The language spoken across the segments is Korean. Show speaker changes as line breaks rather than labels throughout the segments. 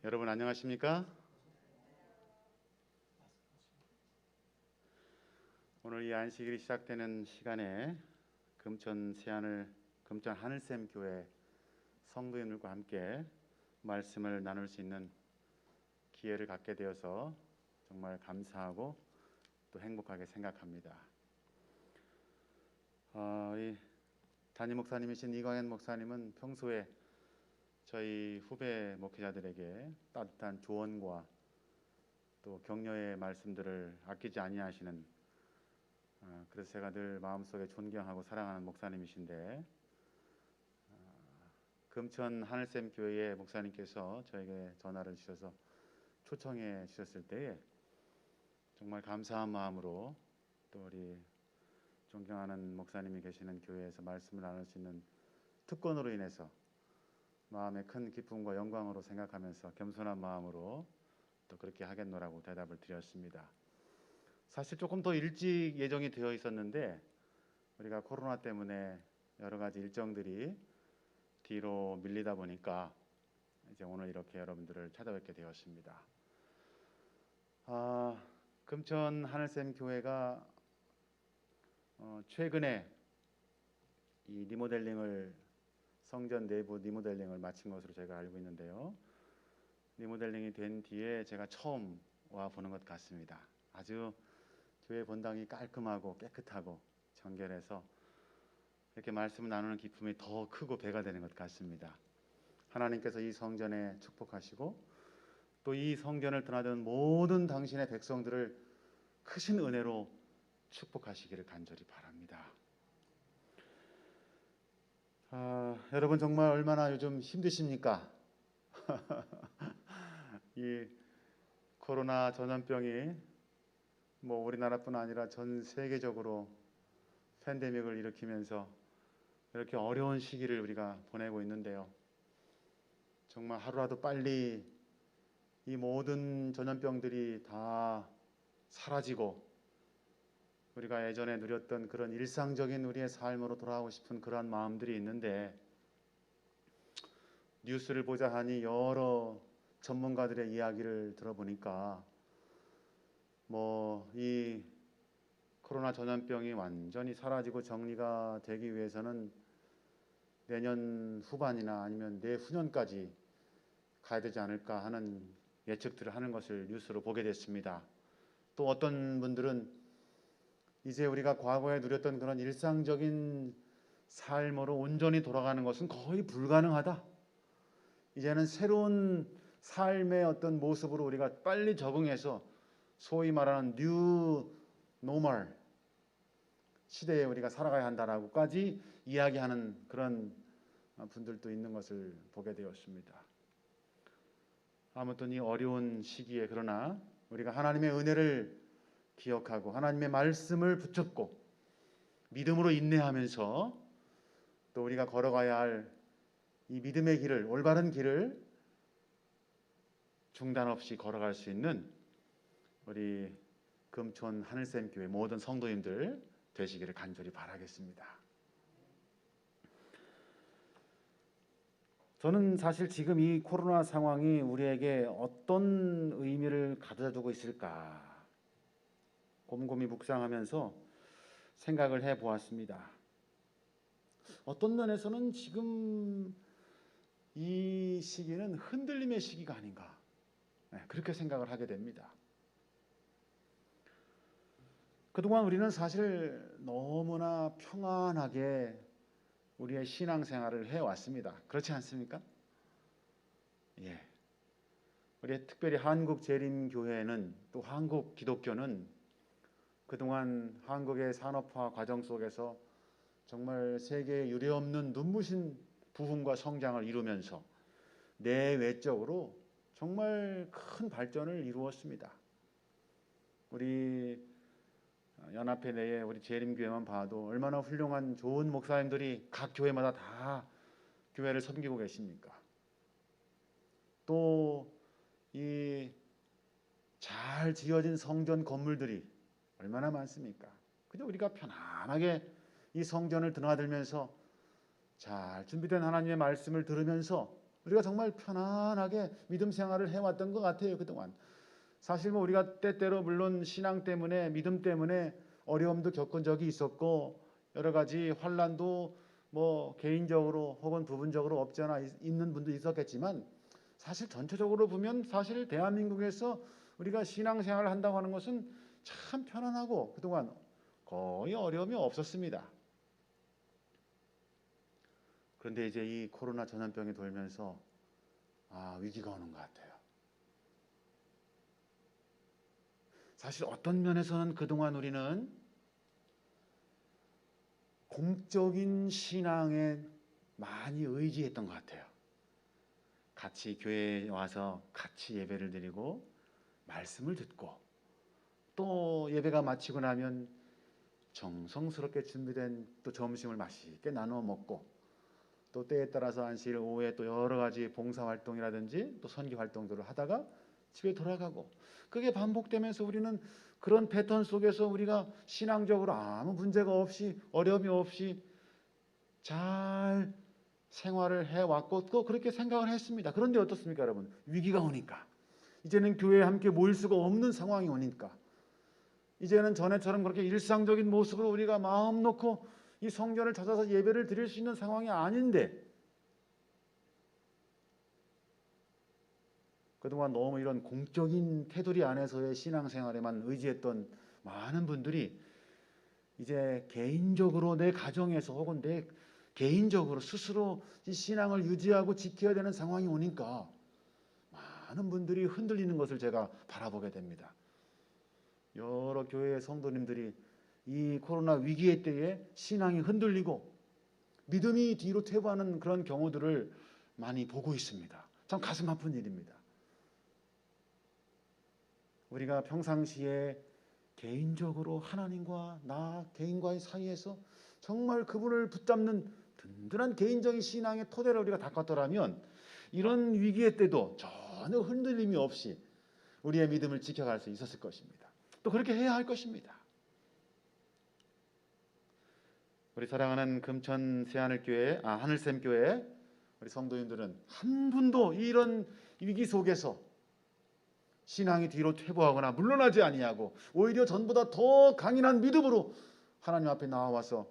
여러분 안녕하십니까? 오늘 이 안식일이 시작되는 시간에 금천 하늘샘 교회 성도님들과 함께 말씀을 나눌 수 있는 기회를 갖게 되어서 정말 감사하고 또 행복하게 생각합니다. 이 담임 목사님이신 이광현 목사님은 평소에 저희 후배 목회자들에게 따뜻한 조언과 또 격려의 말씀들을 아끼지 아니하시는, 그래서 제가 늘 마음속에 존경하고 사랑하는 목사님이신데, 금천 하늘샘 교회의 목사님께서 저에게 전화를 주셔서 초청해 주셨을 때에 정말 감사한 마음으로 또 우리 존경하는 목사님이 계시는 교회에서 말씀을 나눌 수 있는 특권으로 인해서 마음의 큰 기쁨과 영광으로 생각하면서 겸손한 마음으로 또 그렇게 하겠노라고 대답을 드렸습니다. 사실 조금 더 일찍 예정이 되어 있었는데 우리가 코로나 때문에 여러 가지 일정들이 뒤로 밀리다 보니까 이제 오늘 이렇게 여러분들을 찾아뵙게 되었습니다. 금천 하늘샘 교회가 최근에 이 성전 내부 리모델링을 마친 것으로 제가 알고 있는데요. 리모델링이 된 뒤에 제가 처음 와 보는 것 같습니다. 아주 교회 본당이 깔끔하고 깨끗하고 정결해서 이렇게 말씀을 나누는 기쁨이 더 크고 배가 되는 것 같습니다. 하나님께서 이 성전에 축복하시고 또 이 성전을 드나드는 모든 당신의 백성들을 크신 은혜로 축복하시기를 간절히 바랍니다. 여러분 정말 얼마나 요즘 힘드십니까? 이 코로나 전염병이 우리나라뿐 아니라 전 세계적으로 팬데믹을 일으키면서 이렇게 어려운 시기를 우리가 보내고 있는데요. 정말 하루라도 빨리 이 모든 전염병들이 다 사라지고 우리가 예전에 누렸던 그런 일상적인 우리의 삶으로 돌아가고 싶은 그러한 마음들이 있는데, 뉴스를 보자 하니 여러 전문가들의 이야기를 들어보니까 이 코로나 전염병이 완전히 사라지고 정리가 되기 위해서는 내년 후반이나 아니면 내후년까지 가야 되지 않을까 하는 예측들을 하는 것을 뉴스로 보게 됐습니다. 또 어떤 분들은 이제 우리가 과거에 누렸던 그런 일상적인 삶으로 온전히 돌아가는 것은 거의 불가능하다. 이제는 새로운 삶의 어떤 모습으로 우리가 빨리 적응해서 소위 말하는 뉴 노멀 시대에 우리가 살아가야 한다라고까지 이야기하는 그런 분들도 있는 것을 보게 되었습니다. 아무튼 이 어려운 시기에 그러나 우리가 하나님의 은혜를 기억하고 하나님의 말씀을 붙잡고 믿음으로 인내하면서 또 우리가 걸어가야 할 이 믿음의 길을, 올바른 길을 중단 없이 걸어갈 수 있는 우리 금천 하늘샘 교회 모든 성도님들 되시기를 간절히 바라겠습니다. 저는 사실 지금 이 코로나 상황이 우리에게 어떤 의미를 가져다 두고 있을까 곰곰이 묵상하면서 생각을 해보았습니다. 어떤 면에서는 지금 이 시기는 흔들림의 시기가 아닌가, 그렇게 생각을 하게 됩니다. 그동안 우리는 사실 너무나 평안하게 우리의 신앙생활을 해왔습니다. 그렇지 않습니까? 예. 우리 특별히 한국재림교회는 또 한국 기독교는 그동안 한국의 산업화 과정 속에서 정말 세계에 유례없는 눈부신 부흥과 성장을 이루면서 내외적으로 정말 큰 발전을 이루었습니다. 우리 연합회 내에 우리 재림교회만 봐도 얼마나 훌륭한 좋은 목사님들이 각 교회마다 다 교회를 섬기고 계십니까? 또 이 잘 지어진 성전 건물들이 얼마나 많습니까? 그저 우리가 편안하게 이 성전을 드나들면서 잘 준비된 하나님의 말씀을 들으면서 우리가 정말 편안하게 믿음 생활을 해왔던 것 같아요. 그동안 사실 뭐 우리가 때때로 물론 신앙 때문에 믿음 때문에 어려움도 겪은 적이 있었고 여러 가지 환난도 뭐 개인적으로 혹은 부분적으로 없지 않아 있는 분도 있었겠지만 사실 전체적으로 보면 사실 대한민국에서 우리가 신앙생활을 한다고 하는 것은 참 편안하고 그동안 거의 어려움이 없었습니다. 그런데 이제 이 코로나 전염병이 돌면서 위기가 오는 것 같아요. 사실 어떤 면에서는 그동안 우리는 공적인 신앙에 많이 의지했던 것 같아요. 같이 교회에 와서 같이 예배를 드리고 말씀을 듣고 또 예배가 마치고 나면 정성스럽게 준비된 또 점심을 맛있게 나누어 먹고 또 때에 따라서 안식일 오후에 또 여러 가지 봉사활동이라든지 또 선교 활동들을 하다가 집에 돌아가고 그게 반복되면서 우리는 그런 패턴 속에서 우리가 신앙적으로 아무 문제가 없이 어려움이 없이 잘 생활을 해왔고 또 그렇게 생각을 했습니다. 그런데 어떻습니까 여러분? 위기가 오니까 이제는 교회에 함께 모일 수가 없는 상황이 오니까 이제는 전에처럼 그렇게 일상적인 모습으로 우리가 마음 놓고 이 성전을 찾아서 예배를 드릴 수 있는 상황이 아닌데 그동안 너무 이런 공적인 테두리 안에서의 신앙생활에만 의지했던 많은 분들이 이제 개인적으로 내 가정에서 혹은 내 개인적으로 스스로 이 신앙을 유지하고 지켜야 되는 상황이 오니까 많은 분들이 흔들리는 것을 제가 바라보게 됩니다. 여러 교회의 성도님들이 이 코로나 위기의 때에 신앙이 흔들리고 믿음이 뒤로 퇴보하는 그런 경우들을 많이 보고 있습니다. 참 가슴 아픈 일입니다. 우리가 평상시에 개인적으로 하나님과 나 개인과의 사이에서 정말 그분을 붙잡는 든든한 개인적인 신앙의 토대를 우리가 닦았더라면 이런 위기의 때도 전혀 흔들림이 없이 우리의 믿음을 지켜갈 수 있었을 것입니다. 또 그렇게 해야 할 것입니다. 우리 사랑하는 금천 새하늘교회, 하늘샘교회 우리 성도님들은 한 분도 이런 위기 속에서 신앙이 뒤로 퇴보하거나 물러나지 아니하고 오히려 전보다 더 강인한 믿음으로 하나님 앞에 나와서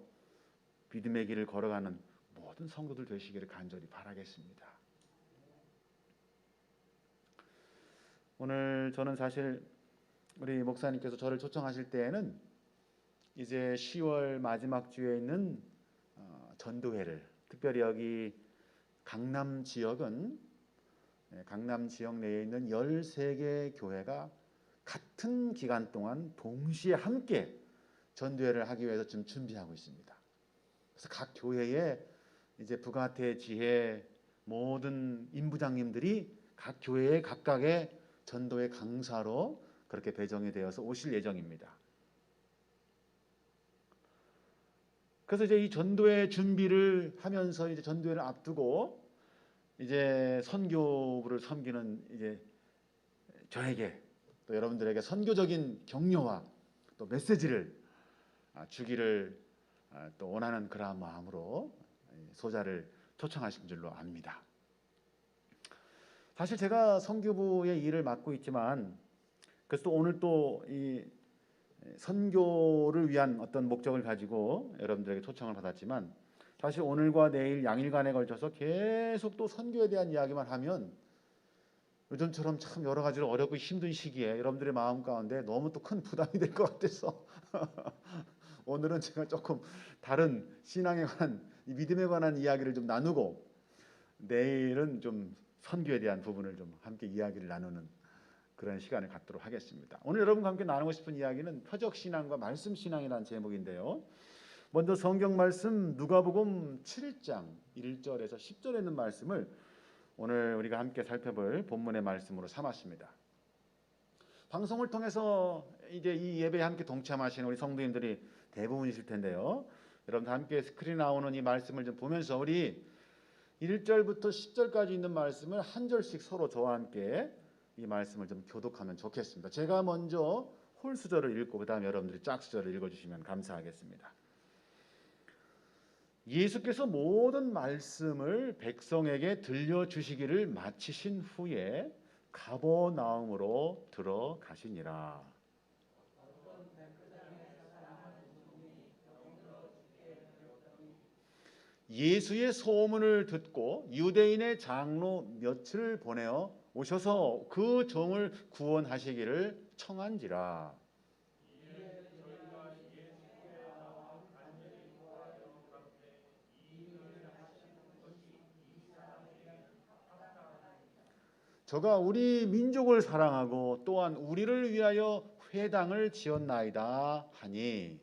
믿음의 길을 걸어가는 모든 성도들 되시기를 간절히 바라겠습니다. 오늘 저는 사실 우리 목사님께서 저를 초청하실 때에는 이제 10월 마지막 주에 있는 전도회를 특별히 여기 강남 지역은 강남 지역 내에 있는 13개 교회가 같은 기간 동안 동시에 함께 전도회를 하기 위해서 지금 준비하고 있습니다. 그래서 각 교회에 이제 부가태 지회 모든 임부장님들이 각 교회에 각각의 전도회 강사로 그렇게 배정이 되어서 오실 예정입니다. 그래서 이제 이 전도회 준비를 하면서 이제 전도회를 앞두고 이제 선교부를 섬기는 이제 저에게 또 여러분들에게 선교적인 격려와 또 메시지를 주기를 또 원하는 그러한 마음으로 소자를 초청하신 줄로 압니다. 사실 제가 선교부의 일을 맡고 있지만 그래서 또 오늘 또 이 선교를 위한 어떤 목적을 가지고 여러분들에게 초청을 받았지만 사실 오늘과 내일 양일간에 걸쳐서 계속 또 선교에 대한 이야기만 하면 요즘처럼 참 여러 가지로 어렵고 힘든 시기에 여러분들의 마음 가운데 너무 또 큰 부담이 될 것 같아서 오늘은 제가 조금 다른 신앙에 관한 믿음에 관한 이야기를 좀 나누고 내일은 좀 선교에 대한 부분을 좀 함께 이야기를 나누는 그런 시간을 갖도록 하겠습니다. 오늘 여러분과 함께 나누고 싶은 이야기는 표적 신앙과 말씀 신앙이라는 제목인데요. 먼저 성경 말씀 누가복음 7장 1절에서 10절에 있는 말씀을 오늘 우리가 함께 살펴볼 본문의 말씀으로 삼았습니다. 방송을 통해서 이제 이 예배에 함께 동참하시는 우리 성도님들이 대부분이실 텐데요. 여러분 함께 스크린에 나오는 이 말씀을 좀 보면서 우리 1절부터 10절까지 있는 말씀을 한 절씩 서로 저와 함께 이 말씀을 좀 교독하면 좋겠습니다. 제가 먼저 홀수절을 읽고 그 다음에 여러분들이 짝수절을 읽어주시면 감사하겠습니다. 예수께서 모든 말씀을 백성에게 들려주시기를 마치신 후에 가버나움으로 들어가시니라. 예수의 소문을 듣고 유대인의 장로 몇을 보내어 오셔서 그 종을 구원하시기를 청한지라. 저가 우리 민족을 사랑하고 또한 우리를 위하여 회당을 지었나이다 하니,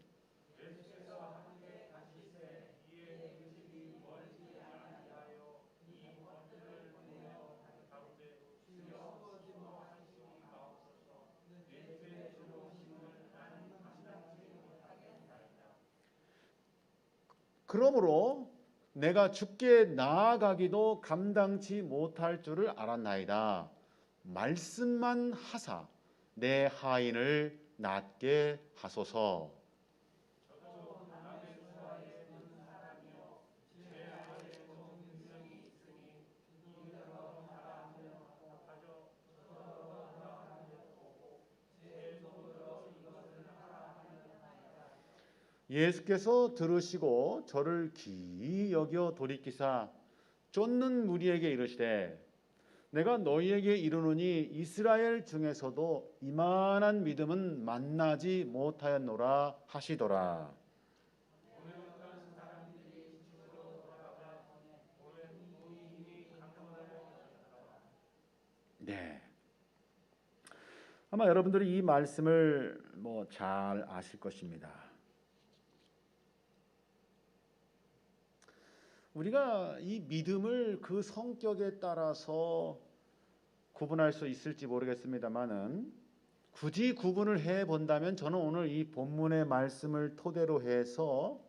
그러므로 내가 주께 나아가기도 감당치 못할 줄을 알았나이다. 말씀만 하사 내 하인을 낫게 하소서. 예수께서 들으시고 저를 기이 여겨 돌이키사 쫓는 무리에게 이르시되, 내가 너희에게 이르노니 이스라엘 중에서도 이만한 믿음은 만나지 못하였노라 하시더라. 네. 아마 여러분들이 이 말씀을 잘 아실 것입니다. 우리가 이 믿음을 그 성격에 따라서 구분할 수 있을지 모르겠습니다만은, 굳이 구분을 해 본다면 저는 오늘 이 본문의 말씀을 토대로 해서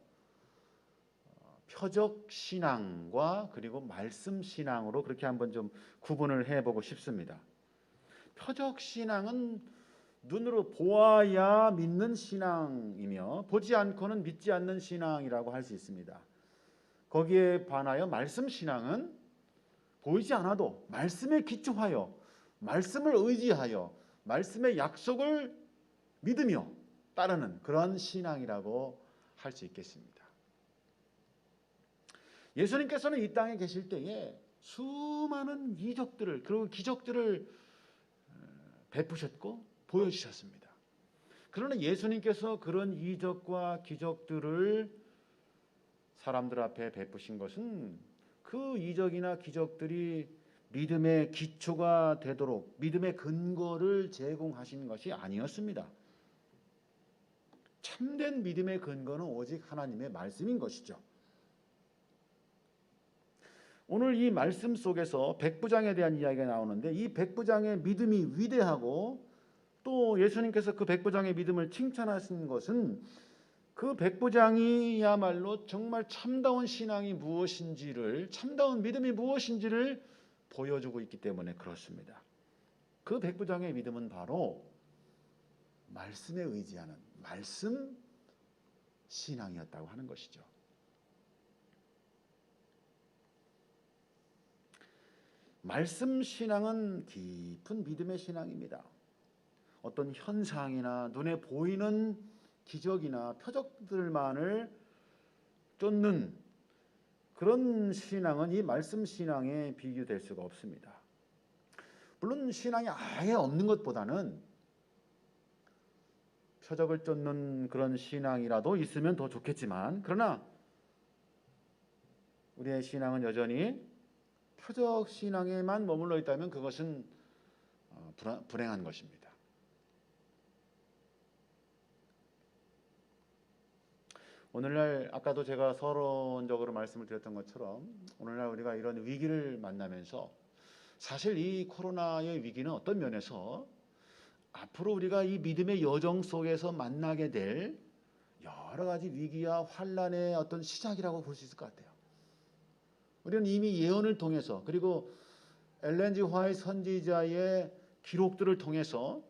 표적 신앙과 그리고 말씀 신앙으로 그렇게 한번 좀 구분을 해 보고 싶습니다. 표적 신앙은 눈으로 보아야 믿는 신앙이며 보지 않고는 믿지 않는 신앙이라고 할 수 있습니다. 거기에 반하여 말씀 신앙은 보이지 않아도 말씀에 기초하여 말씀을 의지하여 말씀의 약속을 믿으며 따르는 그런 신앙이라고 할 수 있겠습니다. 예수님께서는 이 땅에 계실 때에 수많은 이적들을 그리고 기적들을 베푸셨고 보여주셨습니다. 그러나 예수님께서 그런 이적과 기적들을 사람들 앞에 베푸신 것은 그 이적이나 기적들이 믿음의 기초가 되도록 믿음의 근거를 제공하신 것이 아니었습니다. 참된 믿음의 근거는 오직 하나님의 말씀인 것이죠. 오늘 이 말씀 속에서 백부장에 대한 이야기가 나오는데, 이 백부장의 믿음이 위대하고 또 예수님께서 그 백부장의 믿음을 칭찬하신 것은 그 백부장이야말로 정말 참다운 신앙이 무엇인지를, 참다운 믿음이 무엇인지를 보여주고 있기 때문에 그렇습니다. 그 백부장의 믿음은 바로 말씀에 의지하는 말씀 신앙이었다고 하는 것이죠. 말씀 신앙은 깊은 믿음의 신앙입니다. 어떤 현상이나 눈에 보이는 기적이나 표적들만을 쫓는 그런 신앙은 이 말씀 신앙에 비교될 수가 없습니다. 물론 신앙이 아예 없는 것보다는 표적을 쫓는 그런 신앙이라도 있으면 더 좋겠지만, 그러나 우리의 신앙은 여전히 표적 신앙에만 머물러 있다면 그것은 불행한 것입니다. 오늘날 아까도 제가 서론적으로 말씀을 드렸던 것처럼 오늘날 우리가 이런 위기를 만나면서 사실 이 코로나의 위기는 어떤 면에서 앞으로 우리가 이 믿음의 여정 속에서 만나게 될 여러 가지 위기와 환란의 어떤 시작이라고 볼 수 있을 것 같아요. 우리는 이미 예언을 통해서 그리고 엘렌 G 화이트 선지자의 기록들을 통해서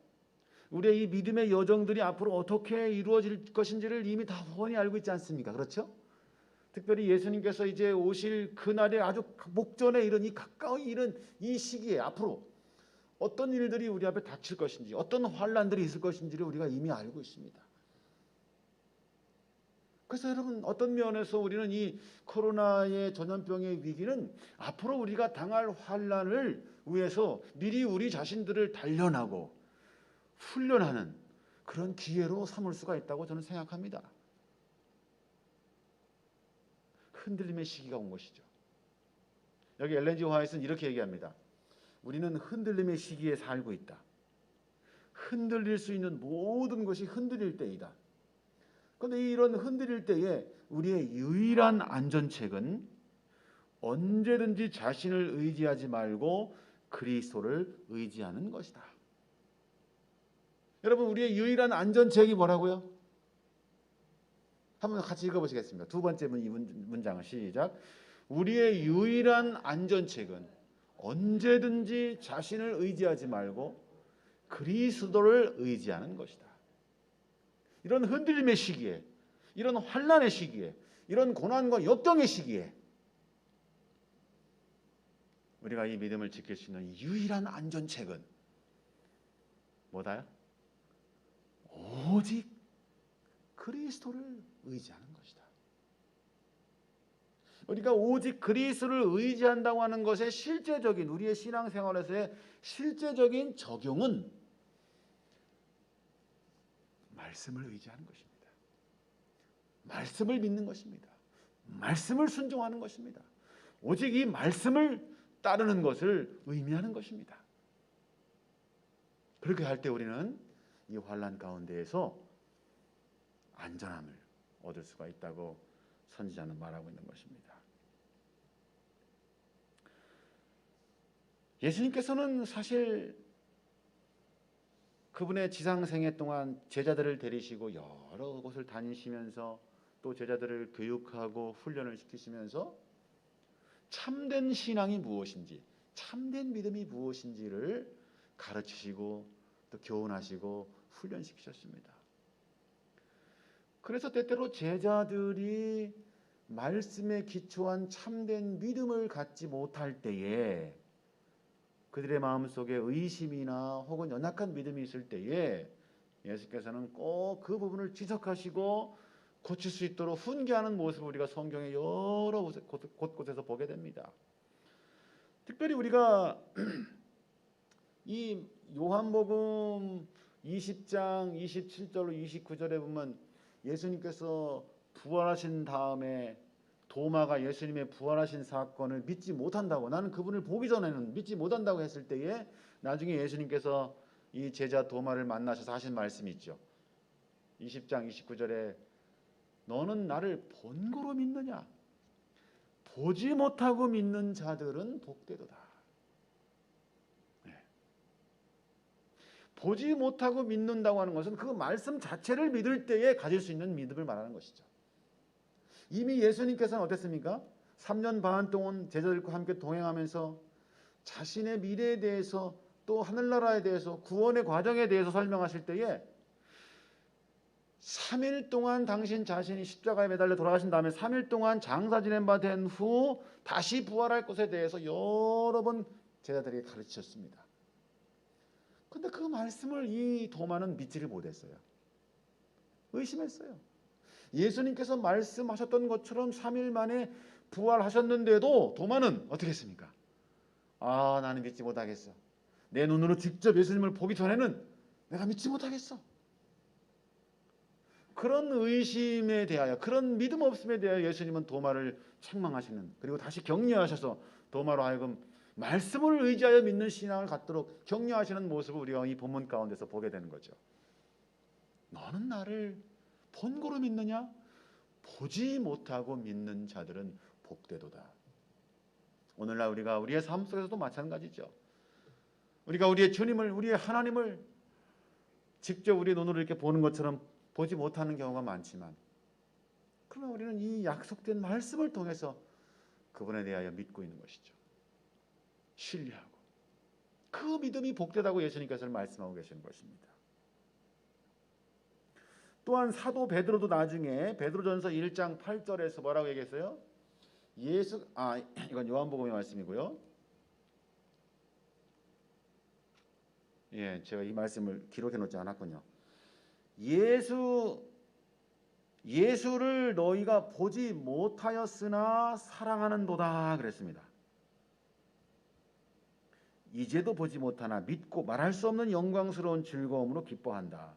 우리의 이 믿음의 여정들이 앞으로 어떻게 이루어질 것인지를 이미 다 훤히 알고 있지 않습니까? 그렇죠? 특별히 예수님께서 이제 오실 그날에 아주 목전에 이른 이 가까이 이른 이 시기에 앞으로 어떤 일들이 우리 앞에 닥칠 것인지, 어떤 환란들이 있을 것인지를 우리가 이미 알고 있습니다. 그래서 여러분, 어떤 면에서 우리는 이 코로나의 전염병의 위기는 앞으로 우리가 당할 환란을 위해서 미리 우리 자신들을 단련하고 훈련하는 그런 기회로 삼을 수가 있다고 저는 생각합니다. 흔들림의 시기가 온 것이죠. 여기 엘렌 G 화이트는 이렇게 얘기합니다. 우리는 흔들림의 시기에 살고 있다. 흔들릴 수 있는 모든 것이 흔들릴 때이다. 그런데 이런 흔들릴 때에 우리의 유일한 안전책은 언제든지 자신을 의지하지 말고 그리스도를 의지하는 것이다. 여러분, 우리의 유일한 안전책이 뭐라고요? 한번 같이 읽어보시겠습니다. 두 번째 문장을 시작. 우리의 유일한 안전책은 언제든지 자신을 의지하지 말고 그리스도를 의지하는 것이다. 이런 흔들림의 시기에, 이런 환난의 시기에, 이런 고난과 역경의 시기에 우리가 이 믿음을 지킬 수 있는 유일한 안전책은 뭐다요? 오직 그리스도를 의지하는 것이다. 우리가 오직 그리스도를 의지한다고 하는 것의 실제적인, 우리의 신앙생활에서의 실제적인 적용은 말씀을 의지하는 것입니다. 말씀을 믿는 것입니다. 말씀을 순종하는 것입니다. 오직 이 말씀을 따르는 것을 의미하는 것입니다. 그렇게 할 때 우리는 이 환난 가운데에서 안전함을 얻을 수가 있다고 선지자는 말하고 있는 것입니다. 예수님께서는 사실 그분의 지상생애 동안 제자들을 데리시고 여러 곳을 다니시면서 또 제자들을 교육하고 훈련을 시키시면서 참된 신앙이 무엇인지, 참된 믿음이 무엇인지를 가르치시고 또 교훈하시고 훈련시키셨습니다. 그래서 때때로 제자들이 말씀에 기초한 참된 믿음을 갖지 못할 때에, 그들의 마음속에 의심이나 혹은 연약한 믿음이 있을 때에 예수께서는 꼭 그 부분을 지적하시고 고칠 수 있도록 훈계하는 모습을 우리가 성경의 여러 곳곳에서 보게 됩니다. 특별히 우리가 이 요한복음 20장 27절로 29절에 보면 예수님께서 부활하신 다음에 도마가 예수님의 부활하신 사건을 믿지 못한다고, 나는 그분을 보기 전에는 믿지 못한다고 했을 때에 나중에 예수님께서 이 제자 도마를 만나셔서 하신 말씀이 있죠. 20장 29절에 너는 나를 본고로 믿느냐? 보지 못하고 믿는 자들은 복되도다. 네. 보지 못하고 믿는다고 하는 것은 그 말씀 자체를 믿을 때에 가질 수 있는 믿음을 말하는 것이죠. 이미 예수님께서는 어땠습니까? 3년 반 동안 제자들과 함께 동행하면서 자신의 미래에 대해서 또 하늘나라에 대해서 구원의 과정에 대해서 설명하실 때에 3일 동안 당신 자신이 십자가에 매달려 돌아가신 다음에 3일 동안 장사 지낸 바 된 후 다시 부활할 것에 대해서 여러 번 제자들에게 가르치셨습니다. 그런데 그 말씀을 이 도마는 믿지를 못했어요. 의심했어요. 예수님께서 말씀하셨던 것처럼 3일 만에 부활하셨는데도 도마는 어떻게 했습니까? 나는 믿지 못하겠어. 내 눈으로 직접 예수님을 보기 전에는 내가 믿지 못하겠어. 그런 의심에 대하여, 그런 믿음 없음에 대하여 예수님은 도마를 책망하시는, 그리고 다시 격려하셔서 도마로 하여금 말씀을 의지하여 믿는 신앙을 갖도록 격려하시는 모습을 우리가 이 본문 가운데서 보게 되는 거죠. 너는 나를 본고로 믿느냐? 보지 못하고 믿는 자들은 복되도다. 오늘날 우리가 우리의 삶 속에서도 마찬가지죠. 우리가 우리의 주님을, 우리의 하나님을 직접 우리의 눈으로 이렇게 보는 것처럼 보지 못하는 경우가 많지만, 그러나 우리는 이 약속된 말씀을 통해서 그분에 대하여 믿고 있는 것이죠. 신뢰하고 그 믿음이 복되다고 예수님께서는 말씀하고 계시는 것입니다. 또한 사도 베드로도 나중에 베드로전서 1장 8절에서 뭐라고 얘기했어요? 이건 요한복음의 말씀이고요. 예, 제가 이 말씀을 기록해 놓지 않았군요. 예수를 너희가 보지 못하였으나 사랑하는도다 그랬습니다. 이제도 보지 못하나 믿고 말할 수 없는 영광스러운 즐거움으로 기뻐한다.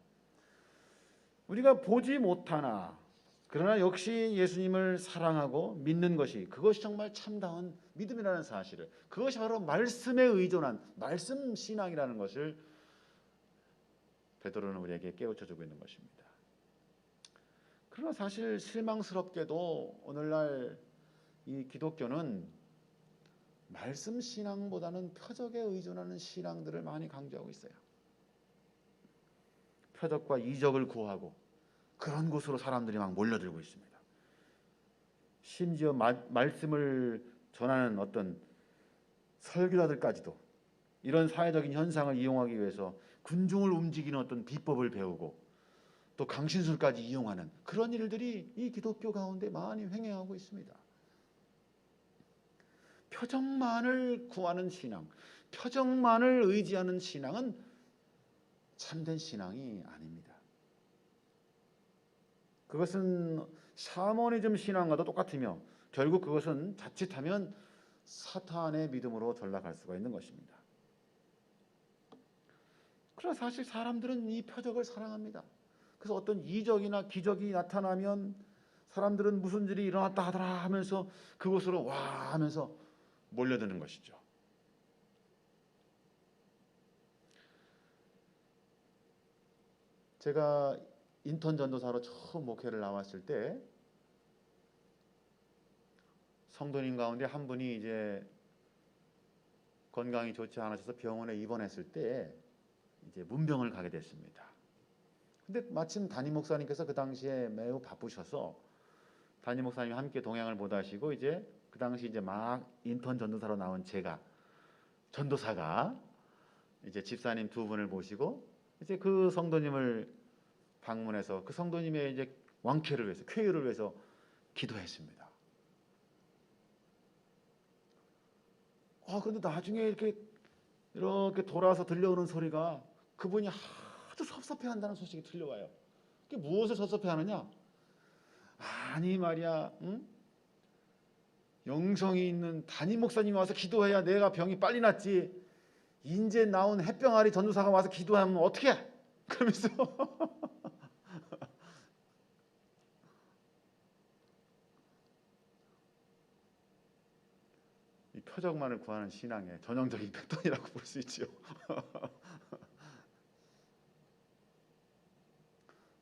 우리가 보지 못하나 그러나 역시 예수님을 사랑하고 믿는 것이, 그것이 정말 참다운 믿음이라는 사실을, 그것이 바로 말씀에 의존한 말씀 신앙이라는 것을 베드로는 우리에게 깨우쳐주고 있는 것입니다. 그러나 사실 실망스럽게도 오늘날 이 기독교는 말씀 신앙보다는 표적에 의존하는 신앙들을 많이 강조하고 있어요. 표적과 이적을 구하고 그런 곳으로 사람들이 막 몰려들고 있습니다. 심지어 말씀을 전하는 어떤 설교자들까지도 이런 사회적인 현상을 이용하기 위해서 군중을 움직이는 어떤 비법을 배우고 또 강신술까지 이용하는 그런 일들이 이 기독교 가운데 많이 횡행하고 있습니다. 표적만을 구하는 신앙, 표적만을 의지하는 신앙은 참된 신앙이 아닙니다. 그것은 샤머니즘 신앙과도 똑같으며 결국 그것은 자칫하면 사탄의 믿음으로 전락할 수가 있는 것입니다. 그러나 사실 사람들은 이 표적을 사랑합니다. 그래서 어떤 이적이나 기적이 나타나면 사람들은 무슨 일이 일어났다 하더라 하면서 그곳으로 와 하면서 몰려드는 것이죠. 제가 인턴 전도사로 처음 목회를 나왔을 때 성도님 가운데 한 분이 이제 건강이 좋지 않으셔서 병원에 입원했을 때 이제 문병을 가게 됐습니다. 근데 마침 담임 목사님께서 그 당시에 매우 바쁘셔서 담임 목사님이 함께 동행을 못 하시고 이제 그 당시 이제 막 인턴 전도사로 나온 전도사가 이제 집사님 두 분을 모시고 이제 그 성도님을 방문해서 그 성도님의 이제 왕쾌를 위해서, 쾌유를 위해서 기도했습니다. 그런데 나중에 이렇게 돌아와서 들려오는 소리가 그분이 아주 섭섭해한다는 소식이 들려와요. 그게 무엇을 섭섭해하느냐? 아니 말이야, 응? 영성이 있는 담임 목사님이 와서 기도해야 내가 병이 빨리 낫지. 인제 나온 햇병아리 전도사가 와서 기도하면 어떻게 해? 그러면서 이 표적만을 구하는 신앙의 전형적인 패턴이라고 볼 수 있죠.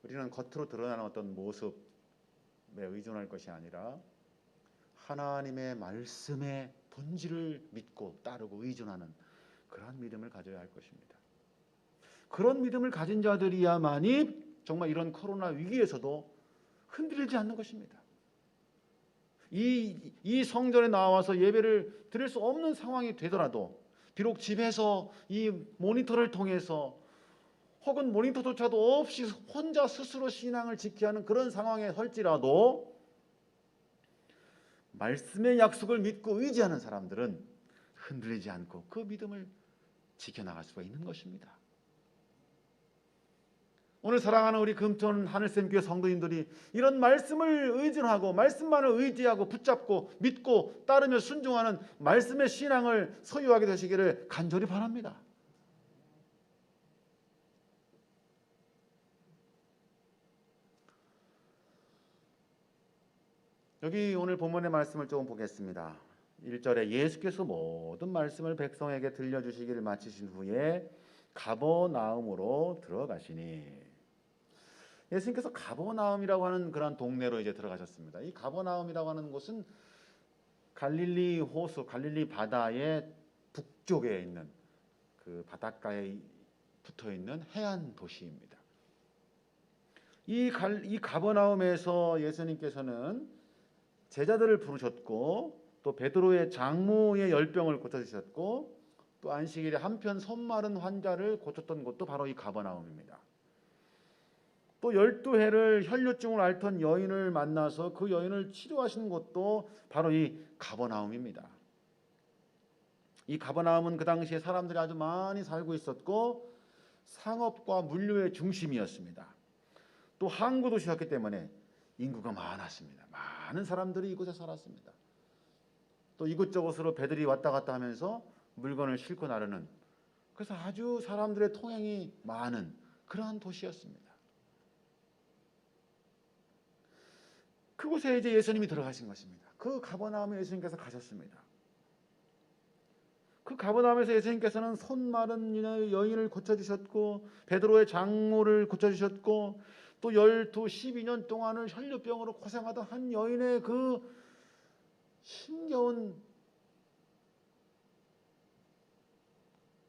우리는 겉으로 드러나는 어떤 모습에 의존할 것이 아니라 하나님의 말씀의 본질을 믿고 따르고 의존하는 그러한 믿음을 가져야 할 것입니다. 그런 믿음을 가진 자들이야만이 정말 이런 코로나 위기에서도 흔들리지 않는 것입니다. 이 성전에 나와서 예배를 드릴 수 없는 상황이 되더라도, 비록 집에서 이 모니터를 통해서 혹은 모니터조차도 없이 혼자 스스로 신앙을 지켜야 하는 그런 상황에 설지라도 말씀의 약속을 믿고 의지하는 사람들은 흔들리지 않고 그 믿음을 지켜나갈 수가 있는 것입니다. 오늘 사랑하는 우리 금천 하늘샘교회 성도님들이 이런 말씀을 의존하고 말씀만을 의지하고 붙잡고 믿고 따르며 순종하는 말씀의 신앙을 소유하게 되시기를 간절히 바랍니다. 여기 오늘 본문의 말씀을 조금 보겠습니다. 1절에 예수께서 모든 말씀을 백성에게 들려주시기를 마치신 후에 가버나움으로 들어가시니, 예수님께서 가버나움이라고 하는 그런 동네로 이제 들어가셨습니다. 이 가버나움이라고 하는 곳은 갈릴리 호수, 갈릴리 바다의 북쪽에 있는 그 바닷가에 붙어 있는 해안 도시입니다. 이 가버나움에서 예수님께서는 제자들을 부르셨고 또 베드로의 장모의 열병을 고쳐주셨고 또 안식일에 한편 손 마른 환자를 고쳤던 곳도 바로 이 가버나움입니다. 또 12해를 혈류증을 앓던 여인을 만나서 그 여인을 치료하신 곳도 바로 이 가버나움입니다. 이 가버나움은 그 당시에 사람들이 아주 많이 살고 있었고 상업과 물류의 중심이었습니다. 또 항구 도시였기 때문에 인구가 많았습니다. 많은 사람들이 이곳에 살았습니다. 또 이곳저곳으로 배들이 왔다 갔다 하면서 물건을 싣고 나르는, 그래서 아주 사람들의 통행이 많은 그러한 도시였습니다. 그곳에 이제 예수님이 들어가신 것입니다. 그 가버나움에 예수님께서 가셨습니다. 그 가버나움에서 예수님께서는 손 마른 여인을 고쳐주셨고 베드로의 장모를 고쳐주셨고 또 12년 동안을 혈류병으로 고생하던 한 여인의 그 힘겨운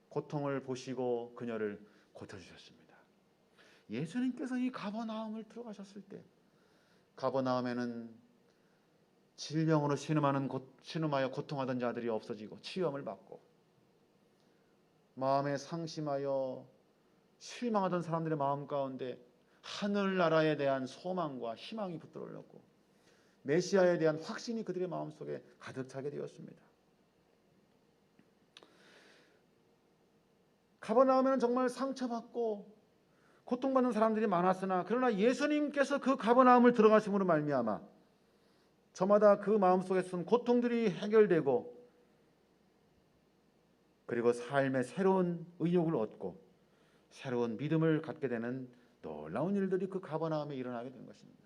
고통을 보시고 그녀를 고쳐주셨습니다. 예수님께서 이 가버나움을 들어가셨을 때 가버나움에는 질병으로 신음하여 고통하던 자들이 없어지고 치유함을 받고 마음에 상심하여 실망하던 사람들의 마음 가운데 하늘나라에 대한 소망과 희망이 붙들어올렸고 메시아에 대한 확신이 그들의 마음속에 가득 차게 되었습니다. 가버나움에는 정말 상처받고 고통받는 사람들이 많았으나 그러나 예수님께서 그 가버나움을 들어가심으로 말미암아 저마다 그 마음속에 쓴 고통들이 해결되고 그리고 삶의 새로운 의욕을 얻고 새로운 믿음을 갖게 되는 놀라운 일들이 그 가버나움에 일어나게 된 것입니다.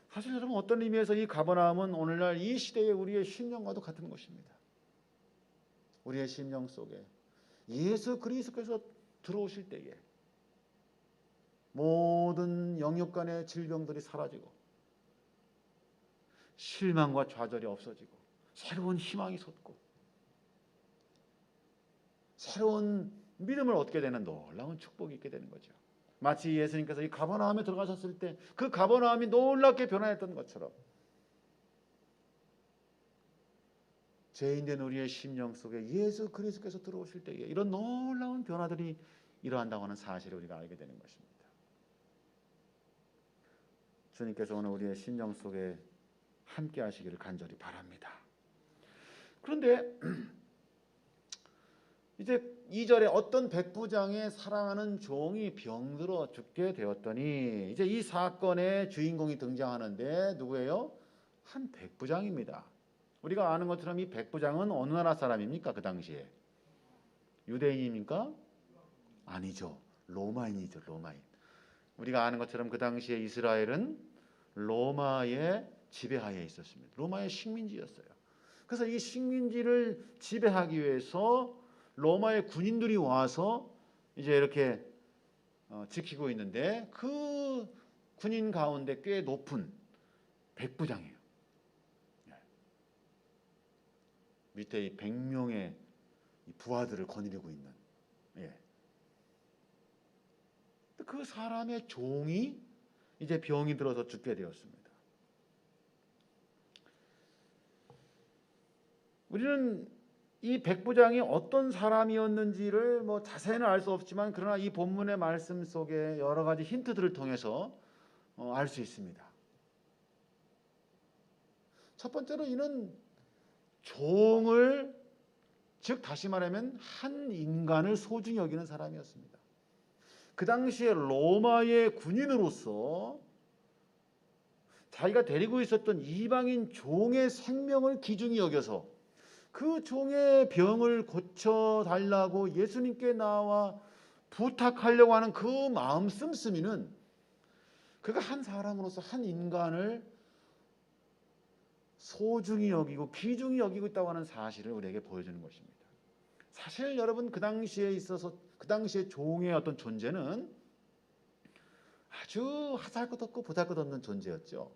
사실 여러분 어떤 의미에서 이 가버나움은 오늘날 이 시대의 우리의 심령과도 같은 것입니다. 우리의 심령 속에 예수 그리스도께서 들어오실 때에 모든 영육간의 질병들이 사라지고 실망과 좌절이 없어지고 새로운 희망이 솟고 새로운 믿음을 얻게 되는 놀라운 축복이 있게 되는 거죠. 마치 예수님께서 이 가버나움에 들어가셨을 때 그 가버나움이 놀랍게 변화했던 것처럼 죄인된 우리의 심령 속에 예수 그리스도께서 들어오실 때에 이런 놀라운 변화들이 일어난다고 하는 사실을 우리가 알게 되는 것입니다. 주님께서 오늘 우리의 심령 속에 함께 하시기를 간절히 바랍니다. 그런데 이제 2절에 어떤 백부장의 사랑하는 종이 병들어 죽게 되었더니 이제 이 사건의 주인공이 등장하는데 누구예요? 한 백부장입니다. 우리가 아는 것처럼 이 백부장은 어느 나라 사람입니까? 그 당시에 유대인입니까? 아니죠. 로마인이죠. 로마인. 우리가 아는 것처럼 그 당시에 이스라엘은 로마의 지배하에 있었습니다. 로마의 식민지였어요. 그래서 이 식민지를 지배하기 위해서 로마의 군인들이 와서 이제 이렇게 지키고 있는데 그 군인 가운데 꽤 높은 백부장이에요. 밑에 이 100명의 부하들을 거느리고 있는. 그 사람의 종이 이제 병이 들어서 죽게 되었습니다. 우리는 이 백부장이 어떤 사람이었는지를 자세히는 알 수 없지만 그러나 이 본문의 말씀 속에 여러 가지 힌트들을 통해서 알 수 있습니다. 첫 번째로 이는 종을, 즉 다시 말하면 한 인간을 소중히 여기는 사람이었습니다. 그 당시에 로마의 군인으로서 자기가 데리고 있었던 이방인 종의 생명을 귀중히 여겨서 그 종의 병을 고쳐달라고 예수님께 나와 부탁하려고 하는 그 마음 씀씀이는 그가 한 사람으로서 한 인간을 소중히 여기고 귀중히 여기고 있다고 하는 사실을 우리에게 보여주는 것입니다. 사실 여러분 그 당시에 있어서 그 당시에 종의 어떤 존재는 아주 하잘것없고 보잘것없는 존재였죠.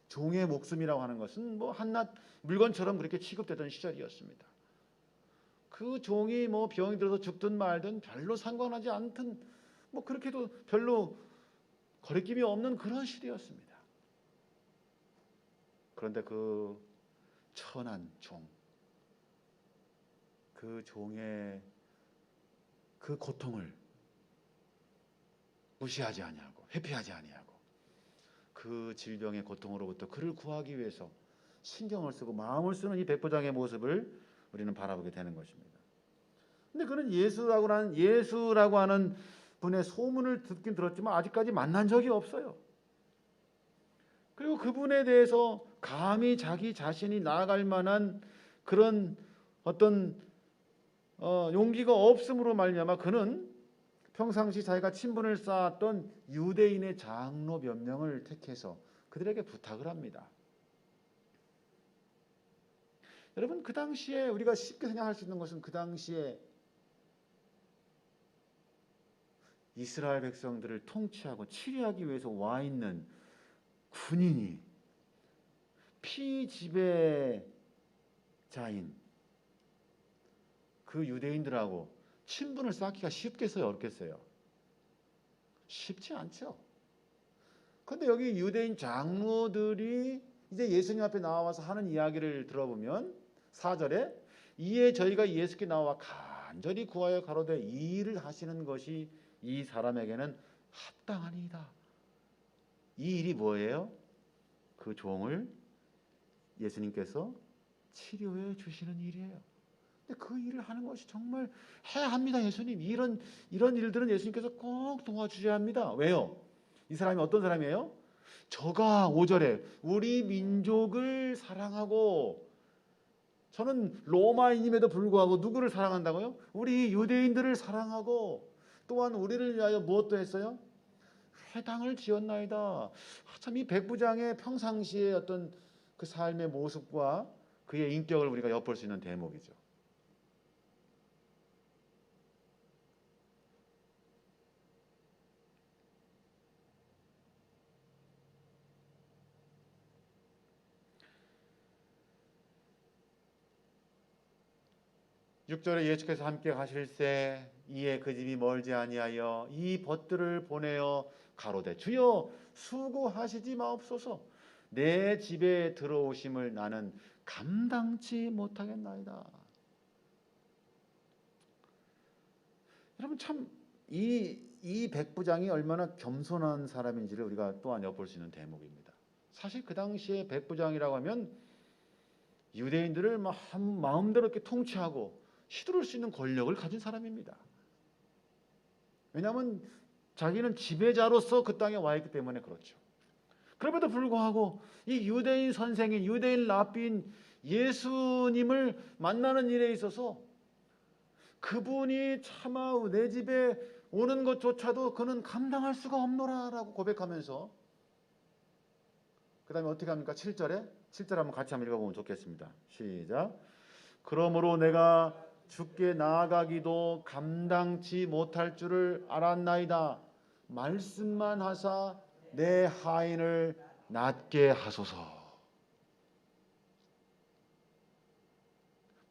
종의 목숨이라고 하는 것은 한낱 물건처럼 그렇게 취급되던 시절이었습니다. 그 종이 병이 들어서 죽든 말든 별로 상관하지 않든 그렇게도 별로 거리낌이 없는 그런 시대였습니다. 그런데 그 천한 종, 그 종의 그 고통을 무시하지 아니하고 회피하지 아니하고 그 질병의 고통으로부터 그를 구하기 위해서 신경을 쓰고 마음을 쓰는 이 백부장의 모습을 우리는 바라보게 되는 것입니다. 근데 그는 예수라고 하는 분의 소문을 듣긴 들었지만 아직까지 만난 적이 없어요. 그리고 그분에 대해서 감히 자기 자신이 나아갈 만한 그런 어떤 용기가 없음으로 말미암아 그는 평상시 자기가 친분을 쌓았던 유대인의 장로 몇 명을 택해서 그들에게 부탁을 합니다. 여러분, 그 당시에 우리가 쉽게 생각할 수 있는 것은 그 당시에 이스라엘 백성들을 통치하고 치료하기 위해서 와 있는 군인이 피지배자인 그 유대인들하고 친분을 쌓기가 쉽겠어요, 어렵겠어요? 쉽지 않죠. 그런데 여기 유대인 장로들이 이제 예수님 앞에 나와서 하는 이야기를 들어보면 4절에 이에 저희가 예수께 나와 간절히 구하여 가로되 이 일을 하시는 것이 이 사람에게는 합당하니이다. 이 일이 뭐예요? 그 종을 예수님께서 치료해 주시는 일이에요. 근데 그 일을 하는 것이 정말 해야 합니다. 예수님, 이런 일들은 예수님께서 꼭 도와주셔야 합니다. 왜요? 이 사람이 어떤 사람이에요? 저가 5절에 우리 민족을 사랑하고, 저는 로마인임에도 불구하고 누구를 사랑한다고요? 우리 유대인들을 사랑하고 또한 우리를 위하여 무엇도 했어요? 회당을 지었나이다. 참 이 백부장의 평상시의 어떤 그 삶의 모습과 그의 인격을 우리가 엿볼 수 있는 대목이죠. 육 절에 예수께서 함께 가실새 이에 그 집이 멀지 아니하여 이 벗들을 보내어 가로되 주여 수고하시지 마옵소서 내 집에 들어오심을 나는 감당치 못하겠나이다. 여러분, 참 이 백부장이 얼마나 겸손한 사람인지를 우리가 또한 엿볼 수 있는 대목입니다. 사실 그 당시에 백부장이라고 하면 유대인들을 마음대로 이렇게 통치하고 휘두를 수 있는 권력을 가진 사람입니다. 왜냐하면 자기는 지배자로서 그 땅에 와 있기 때문에 그렇죠. 그럼에도 불구하고 이 유대인 선생인, 유대인 랍비인 예수님을 만나는 일에 있어서 그분이 차마 내 집에 오는 것조차도 그는 감당할 수가 없노라라고 고백하면서 그 다음에 어떻게 합니까? 7절 한번 같이 한번 읽어보면 좋겠습니다. 시작. 그러므로 내가 주께 나아가기도 감당치 못할 줄을 알았나이다. 말씀만 하사 내 하인을 낫게 하소서.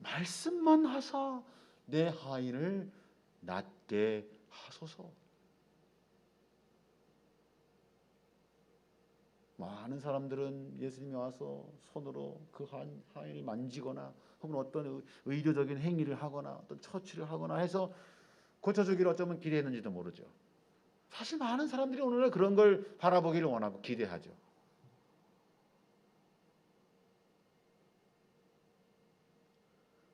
말씀만 하사 내 하인을 낫게 하소서. 많은 사람들은 예수님이 와서 손으로 그 하인을 만지거나 혹은 어떤 의료적인 행위를 하거나 어떤 처치를 하거나 해서 고쳐주기를 어쩌면 기대했는지도 모르죠. 사실 많은 사람들이 오늘날 그런 걸 바라보기를 원하고 기대하죠.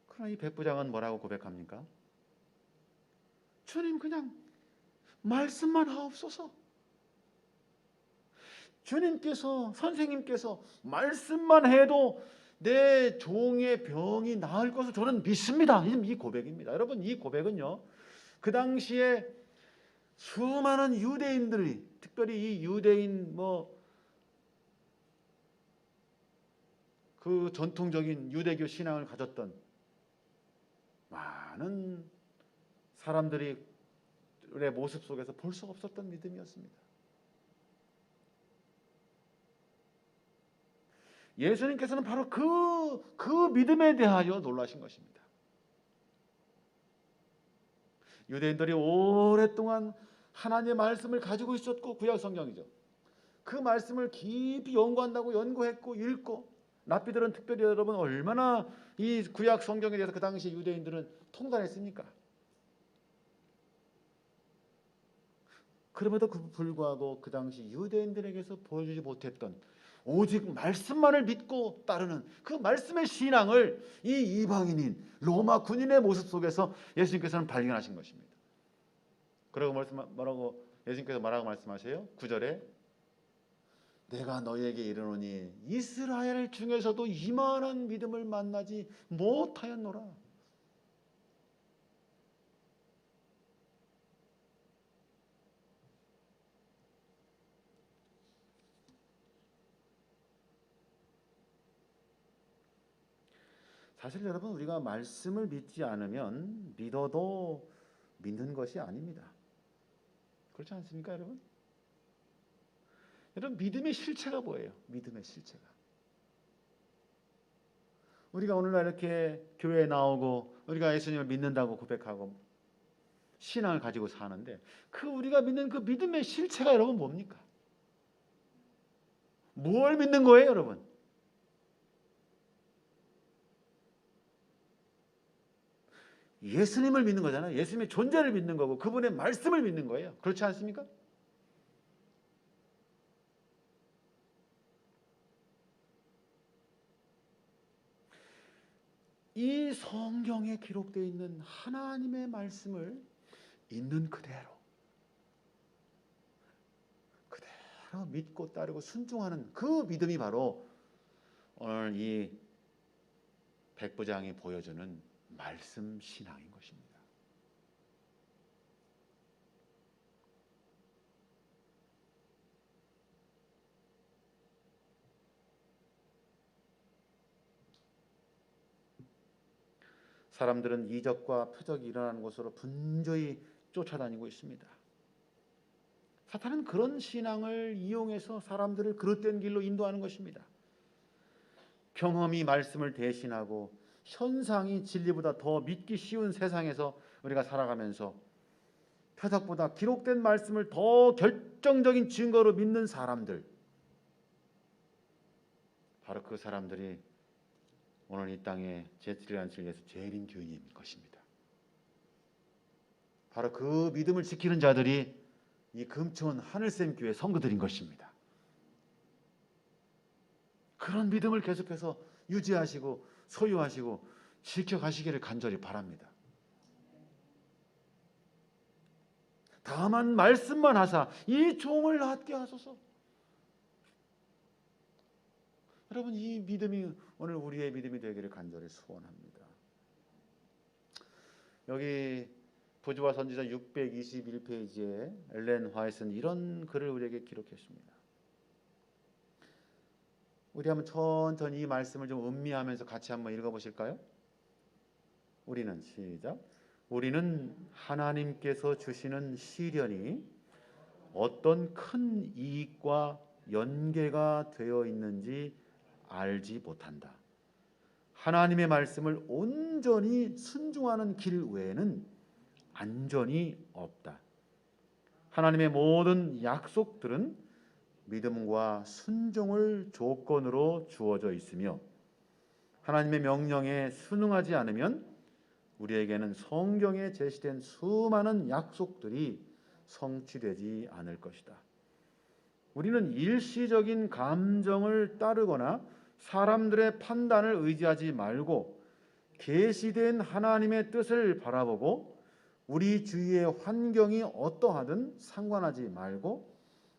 그러나 이 백부장은 뭐라고 고백합니까? 주님, 그냥 말씀만 하옵소서. 주님께서, 선생님께서 말씀만 해도 내 종의 병이 나을 것을 저는 믿습니다. 이 고백입니다. 여러분, 이 고백은요, 그 당시에 수많은 유대인들이, 특별히 이 유대인 그 전통적인 유대교 신앙을 가졌던 많은 사람들의 모습 속에서 볼 수 없었던 믿음이었습니다. 예수님께서는 바로 그 믿음에 대하여 놀라신 것입니다. 유대인들이 오랫동안 하나님의 말씀을 가지고 있었고, 구약 성경이죠. 그 말씀을 깊이 연구한다고 연구했고 읽고, 랍비들은 특별히 여러분 얼마나 이 구약 성경에 대해서 그 당시 유대인들은 통달했습니까? 그럼에도 불구하고 그 당시 유대인들에게서 보여주지 못했던 오직 말씀만을 믿고 따르는 그 말씀의 신앙을 이 이방인인 로마 군인의 모습 속에서 예수님께서는 발견하신 것입니다. 그리고 뭐라고 예수님께서 뭐라고 말씀하세요? 9절에 내가 너희에게 이르노니 이스라엘 중에서도 이만한 믿음을 만나지 못하였노라. 사실 여러분, 우리가 말씀을 믿지 않으면 믿어도 믿는 것이 아닙니다. 그렇지 않습니까, 여러분? 여러분, 믿음의 실체가 뭐예요? 믿음의 실체가. 우리가 오늘날 이렇게 교회에 나오고 우리가 예수님을 믿는다고 고백하고 신앙을 가지고 사는데 그 우리가 믿는 그 믿음의 실체가 여러분 뭡니까? 뭘 믿는 거예요, 여러분? 예수님을 믿는 거잖아요. 예수님의 존재를 믿는 거고 그분의 말씀을 믿는 거예요. 그렇지 않습니까? 이 성경에 기록되어 있는 하나님의 말씀을 있는 그대로 믿고 따르고 순종하는 그 믿음이 바로 오늘 이 백부장이 보여주는 말씀 신앙인 것입니다. 사람들은 이적과 표적이 일어나는 곳으로 분주히 쫓아다니고 있습니다. 사탄은 그런 신앙을 이용해서 사람들을 그릇된 길로 인도하는 것입니다. 경험이 말씀을 대신하고 현상이 진리보다 더 믿기 쉬운 세상에서 우리가 살아가면서 표적보다 기록된 말씀을 더 결정적인 증거로 믿는 사람들, 바로 그 사람들이 오늘 이 땅에 제7일 안식일에서 재림 교인일 것입니다. 바로 그 믿음을 지키는 자들이 이 금천 하늘샘 교회 성도들인 것입니다. 그런 믿음을 계속해서 유지하시고 소유하시고 지켜가시기를 간절히 바랍니다. 다만 말씀만 하사 이 종을 낫게 하소서. 여러분, 이 믿음이 오늘 우리의 믿음이 되기를 간절히 소원합니다. 여기 부조와 선지자 621페이지에 엘렌 화이트는 이런 글을 우리에게 기록했습니다. 우리 한번 천천히 이 말씀을 좀 음미하면서 같이 한번 읽어보실까요? 우리는 시작. 우리는 하나님께서 주시는 시련이 어떤 큰 이익과 연계가 되어 있는지 알지 못한다. 하나님의 말씀을 온전히 순종하는 길 외에는 안전이 없다. 하나님의 모든 약속들은 믿음과 순종을 조건으로 주어져 있으며 하나님의 명령에 순응하지 않으면 우리에게는 성경에 제시된 수많은 약속들이 성취되지 않을 것이다. 우리는 일시적인 감정을 따르거나 사람들의 판단을 의지하지 말고 계시된 하나님의 뜻을 바라보고 우리 주위의 환경이 어떠하든 상관하지 말고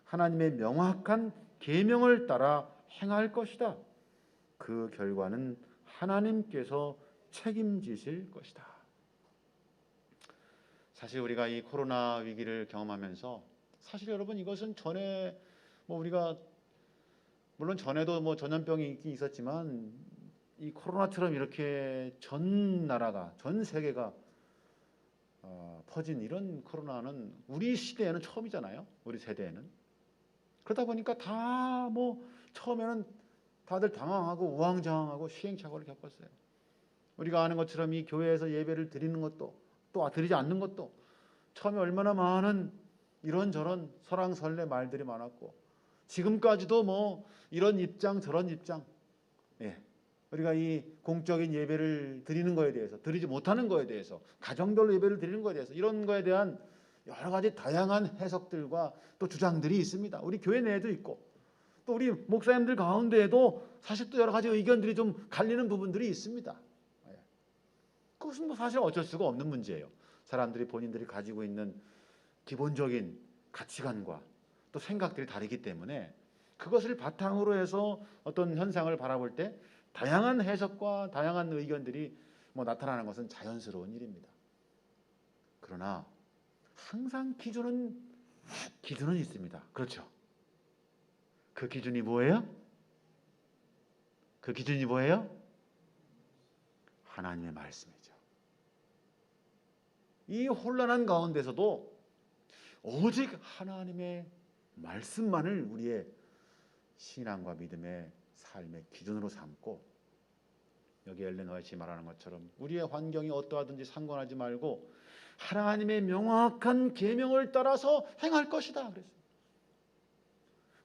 하나님의 명확한 계명을 따라 행할 것이다. 그 결과는 하나님께서 책임지실 것이다. 사실 우리가 이 코로나 위기를 경험하면서 사실 여러분 이것은 전에 우리가 물론 전에도 전염병이 있긴 있었지만 이 코로나처럼 이렇게 전 나라가 전 세계가 퍼진 이런 코로나는 우리 시대에는 처음이잖아요. 우리 세대에는. 그러다 보니까 다 처음에는 다들 당황하고 우왕좌왕하고 시행착오를 겪었어요. 우리가 아는 것처럼 이 교회에서 예배를 드리는 것도 또 드리지 않는 것도 처음에 얼마나 많은 이런저런 설왕설래 말들이 많았고 지금까지도 이런 입장 저런 입장, 우리가 이 공적인 예배를 드리는 거에 대해서 드리지 못하는 거에 대해서 가정별로 예배를 드리는 거에 대해서 이런 거에 대한 여러 가지 다양한 해석들과 또 주장들이 있습니다. 우리 교회 내에도 있고 또 우리 목사님들 가운데에도 사실 또 여러 가지 의견들이 좀 갈리는 부분들이 있습니다. 그것은 뭐 사실 어쩔 수가 없는 문제예요. 사람들이 본인들이 가지고 있는 기본적인 가치관과 또 생각들이 다르기 때문에 그것을 바탕으로 해서 어떤 현상을 바라볼 때 다양한 해석과 다양한 의견들이 뭐 나타나는 것은 자연스러운 일입니다. 그러나 항상 기준은 있습니다. 그렇죠? 그 기준이 뭐예요? 그 기준이 뭐예요? 하나님의 말씀이죠. 이 혼란한 가운데서도 오직 하나님의 말씀만을 우리의 신앙과 믿음의 삶의 기준으로 삼고, 여기 엘렌 화이트가 말하는 것처럼 우리의 환경이 어떠하든지 상관하지 말고 하나님의 명확한 계명을 따라서 행할 것이다 그랬어요.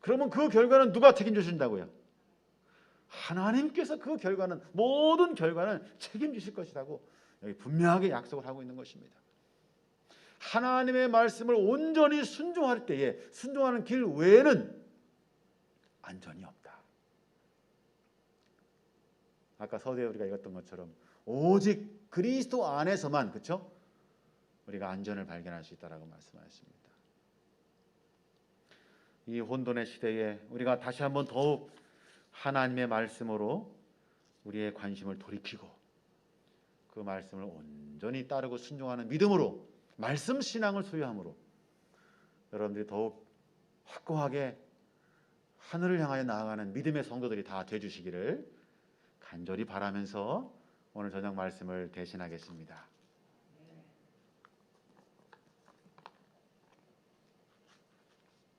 그러면 그 결과는 누가 책임져 주신다고요? 하나님께서 그 결과는, 모든 결과는 책임지실 것이라고 여기 분명하게 약속을 하고 있는 것입니다. 하나님의 말씀을 온전히 순종할 때에 순종하는 길 외에는 안전이 없다. 아까 서두에 우리가 읽었던 것처럼 오직 그리스도 안에서만, 그렇죠? 우리가 안전을 발견할 수 있다라고 말씀하셨습니다. 이 혼돈의 시대에 우리가 다시 한번 더욱 하나님의 말씀으로 우리의 관심을 돌이키고 그 말씀을 온전히 따르고 순종하는 믿음으로 말씀 신앙을 소유함으로 여러분들이 더욱 확고하게 하늘을 향하여 나아가는 믿음의 성도들이 다 되어주시기를 간절히 바라면서 오늘 저녁 말씀을 대신하겠습니다.